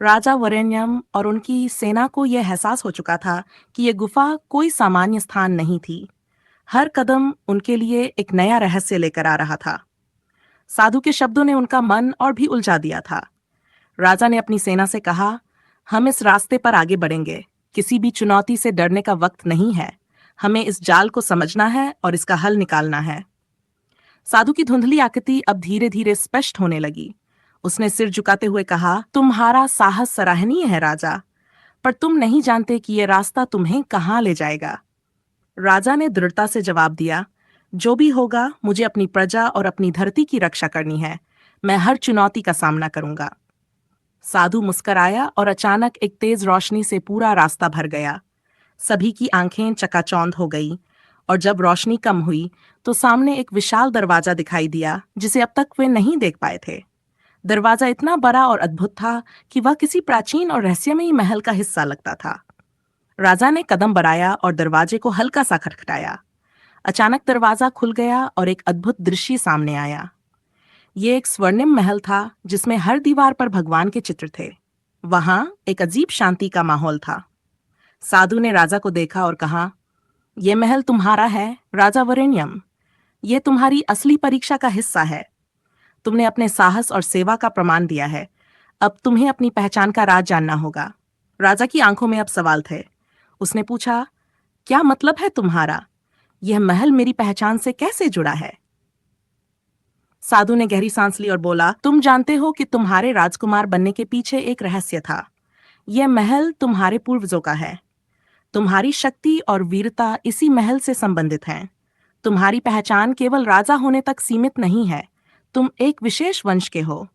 राजा वरेण्यम और उनकी सेना को यह एहसास हो चुका था कि यह गुफा कोई सामान्य स्थान नहीं थी। हर कदम उनके लिए एक नया रहस्य लेकर आ रहा था। साधु के शब्दों ने उनका मन और भी उलझा दिया था। राजा ने अपनी सेना से कहा, हम इस रास्ते पर आगे बढ़ेंगे। किसी भी चुनौती से डरने का वक्त नहीं है। हमें इस जाल को समझना है और इसका हल निकालना है। साधु की धुंधली आकृति अब धीरे धीरे स्पष्ट होने लगी। उसने सिर झुकाते हुए कहा, तुम्हारा साहस सराहनीय है राजा, पर तुम नहीं जानते कि यह रास्ता तुम्हें कहाँ ले जाएगा। राजा ने दृढ़ता से जवाब दिया, जो भी होगा मुझे अपनी प्रजा और अपनी धरती की रक्षा करनी है। मैं हर चुनौती का सामना करूंगा। साधु मुस्कराया और अचानक एक तेज रोशनी से पूरा रास्ता भर गया। सभी की आंखें चकाचौंध हो गई और जब रोशनी कम हुई तो सामने एक विशाल दरवाजा दिखाई दिया जिसे अब तक वे नहीं देख पाए थे। दरवाजा इतना बड़ा और अद्भुत था कि वह किसी प्राचीन और रहस्यमयी महल का हिस्सा लगता था। राजा ने कदम बढ़ाया और दरवाजे को हल्का सा खटखटाया। अचानक दरवाजा खुल गया और एक अद्भुत दृश्य सामने आया। ये एक स्वर्णिम महल था जिसमें हर दीवार पर भगवान के चित्र थे। वहां एक अजीब शांति का माहौल था। साधु ने राजा को देखा और कहा, यह महल तुम्हारा है राजा वरेण्यम। यह तुम्हारी असली परीक्षा का हिस्सा है। तुमने अपने साहस और सेवा का प्रमाण दिया है। अब तुम्हें अपनी पहचान का राज जानना होगा। राजा की आंखों में अब सवाल थे। उसने पूछा, क्या मतलब है तुम्हारा? यह महल मेरी पहचान से कैसे जुड़ा है? साधु ने गहरी सांस ली और बोला, तुम जानते हो कि तुम्हारे राजकुमार बनने के पीछे एक रहस्य था। यह महल तुम्हारे पूर्वजों का है। तुम्हारी शक्ति और वीरता इसी महल से संबंधित हैं। तुम्हारी पहचान केवल राजा होने तक सीमित नहीं है। तुम एक विशेष वंश के हो।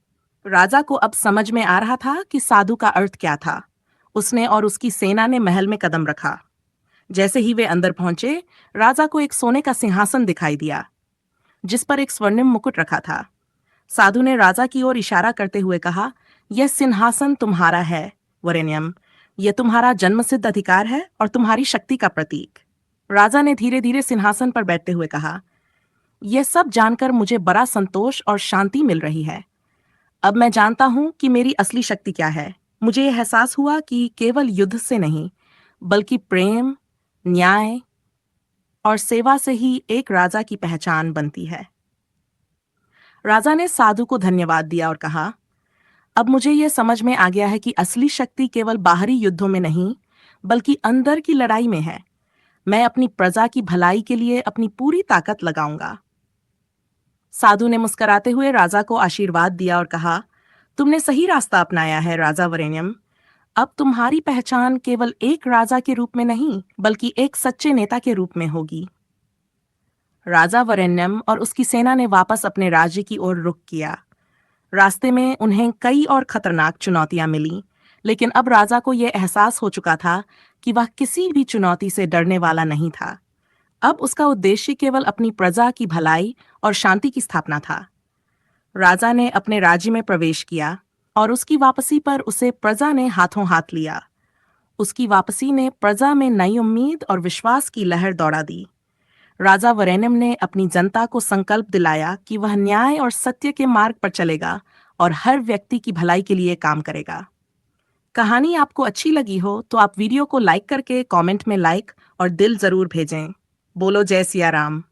राजा को अब समझ में आ रहा था कि साधु का अर्थ क्या था। उसने और उसकी सेना ने महल में कदम रखा। जैसे ही वे अंदर पहुंचे, राजा को एक सोने का सिंहासन दिखाई दिया जिस पर एक स्वर्णिम मुकुट रखा था। साधु ने राजा की ओर इशारा करते हुए कहा, यह सिंहासन तुम्हारा है वरेण्यम। यह तुम्हारा जन्मसिद्ध अधिकार है और तुम्हारी शक्ति का प्रतीक। राजा ने धीरे धीरे सिंहासन पर बैठते हुए कहा, यह सब जानकर मुझे बड़ा संतोष और शांति मिल रही है। अब मैं जानता हूं कि मेरी असली शक्ति क्या है। मुझे यह एहसास हुआ कि केवल युद्ध से नहीं, बल्कि प्रेम, न्याय और सेवा से ही एक राजा की पहचान बनती है। राजा ने साधु को धन्यवाद दिया और कहा, अब मुझे यह समझ में आ गया है कि असली शक्ति केवल बाहरी युद्धों में नहीं, बल्कि अंदर की लड़ाई में है। मैं अपनी प्रजा की भलाई के लिए अपनी पूरी ताकत लगाऊंगा। साधु ने मुस्कुराते हुए राजा को आशीर्वाद दिया और कहा, तुमने सही रास्ता अपनाया है राजा वरेण्यम। अब तुम्हारी पहचान केवल एक राजा के रूप में नहीं, बल्कि एक सच्चे नेता के रूप में होगी। राजा वरेण्यम और उसकी सेना ने वापस अपने राज्य की ओर रुख किया। रास्ते में उन्हें कई और खतरनाक चुनौतियां मिलीं, लेकिन अब राजा को यह एहसास हो चुका था कि वह किसी भी चुनौती से डरने वाला नहीं था। अब उसका उद्देश्य केवल अपनी प्रजा की भलाई और शांति की स्थापना था। राजा ने अपने राज्य में प्रवेश किया और उसकी वापसी पर उसे प्रजा ने हाथों हाथ लिया। उसकी वापसी ने प्रजा में नई उम्मीद और विश्वास की लहर दौड़ा दी। राजा वरेण्यम ने अपनी जनता को संकल्प दिलाया कि वह न्याय और सत्य के मार्ग पर चलेगा और हर व्यक्ति की भलाई के लिए काम करेगा। कहानी आपको अच्छी लगी हो तो आप वीडियो को लाइक करके कमेंट में लाइक और दिल जरूर भेजें। बोलो जय सिया राम।